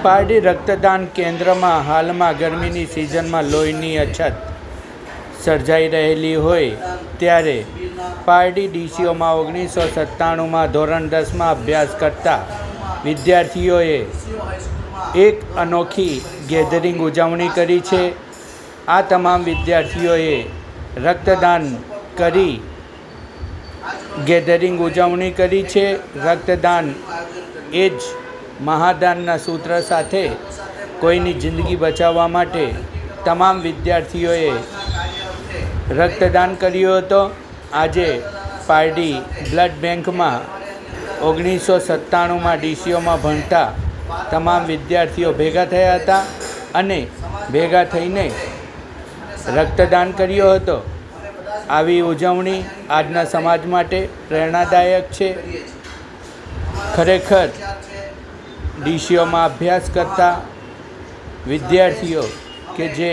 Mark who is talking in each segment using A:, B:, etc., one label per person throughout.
A: પારડી રક્તદાન કેન્દ્રમાં હાલમાં ગરમીની સિઝનમાં લોહીની અછત સર્જાઈ રહેલી હોય ત્યારે પારડી ડીસીઓમાં 1997માં ધોરણ 10માં અભ્યાસ કરતા વિદ્યાર્થીઓએ એક અનોખી ગેધરિંગ ઉજવણી કરી છે। આ તમામ વિદ્યાર્થીઓએ રક્તદાન કરી ગેધરિંગ ઉજવણી કરી છે। રક્તદાન એ જ મહાદાનના સૂત્ર સાથે કોઈની જિંદગી બચાવવા માટે તમામ વિદ્યાર્થીઓએ રક્તદાન કર્યું હતું। આજે પારડી બ્લડ બેંકમાં 1997માં ડીસીઓમાં ભણતા તમામ વિદ્યાર્થીઓ ભેગા થયા હતા અને ભેગા થઈને રક્તદાન કર્યો હતો। આવી ઉજવણી આજના સમાજ માટે પ્રેરણાદાયક છે। ખરેખર ડીસીઓમાં અભ્યાસ કરતા વિદ્યાર્થીઓ કે જે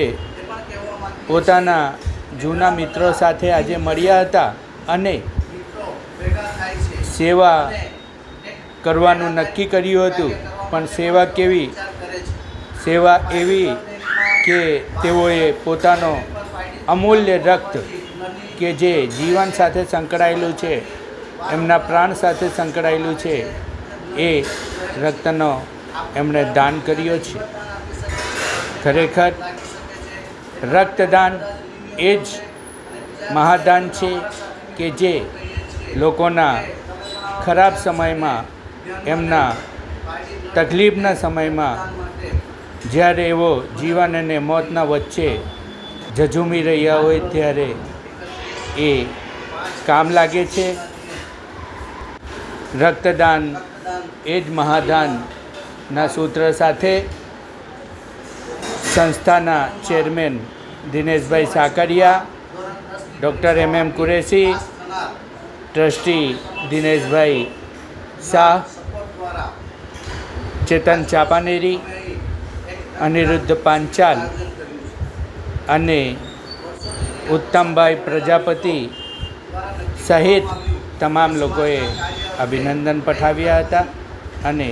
A: પોતાના જૂના મિત્રો સાથે આજે મળ્યા હતા અને સેવા કરવાનું નક્કી કર્યું હતું, પણ સેવા એવી કે તેઓએ પોતાનો અમૂલ્ય રક્ત કે જે જીવન સાથે સંકળાયેલું છે, એમના પ્રાણ સાથે સંકળાયેલું છે, એ રક્તનો એમણે દાન કર્યો છે। ખરેખર રક્તદાન એ જ મહાદાન છે કે જે લોકોના ખરાબ સમયમાં, એમના તકલીફના સમયમાં જ્યારે એવો જીવન અને મોતના વચ્ચે ઝઝૂમી રહ્યા હોય ત્યારે એ કામ લાગે છે। રક્તદાન એ જ મહાદાનના સૂત્ર સાથે સંસ્થાના chairman Dineshbhai Sakariya, doctor MM Qureshi, trustee Dineshbhai Shah, Chetan Chapaneri, Anirudh Panchal અને ઉત્તમભાઈ પ્રજાપતિ સહિત તમામ લોકોએ અભિનંદન પઠાવ્યા હતા અને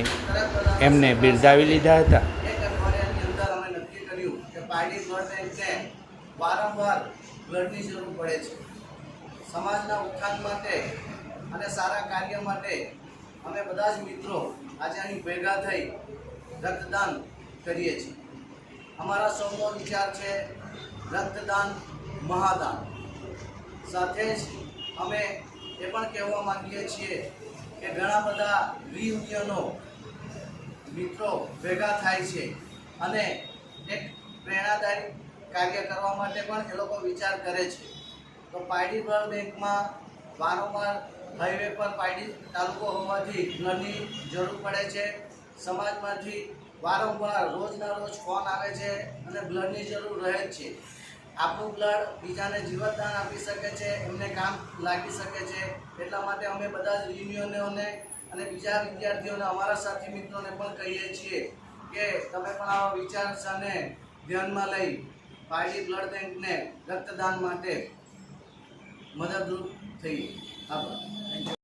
A: એમને બિરદાવી લીધા હતા।
B: પારડી બ્લડ બેંકને વારંવાર બ્લડની જરૂર પડે છે। સમાજના ઉત્થાન માટે અને સારા કાર્ય માટે અમે બધા જ મિત્રો આજે અહીં ભેગા થઈ રક્તદાન કરીએ છીએ। અમારા સૌનો વિચાર છે રક્તદાન મહાદાન। સાથે જ અમે એ પણ કહેવા માંગીએ છીએ કે ઘણા બધા રિયુનિયનો મિત્રો ભેગા થાય છે અને એક પ્રેરણાદાયી કાર્ય કરવા માટે પણ એ લોકો વિચાર કરે છે। તો પારડી બ્લડ બેંકમાં વારંવાર હાઈવે પર પારડી તાલુકો હોવાથી બ્લડની જરૂર પડે છે। સમાજમાંથી વારંવાર રોજના રોજ ફોન આવે છે અને બ્લડની જરૂર રહે જ છે। આપણું બ્લડ બીજાને જીવતદાન આપી શકે છે, એમને કામ લાગી શકે છે। એટલા માટે અમે બધા જ યુનિયનોને અને બીજા વિદ્યાર્થીઓને, અમારા સાથી મિત્રોને પણ કહીએ છીએ કે તમે પણ આવા વિચારને ધ્યાનમાં લઈ પારડી બ્લડ બેંકને રક્તદાન માટે મદદરૂપ થઈએ। આભાર।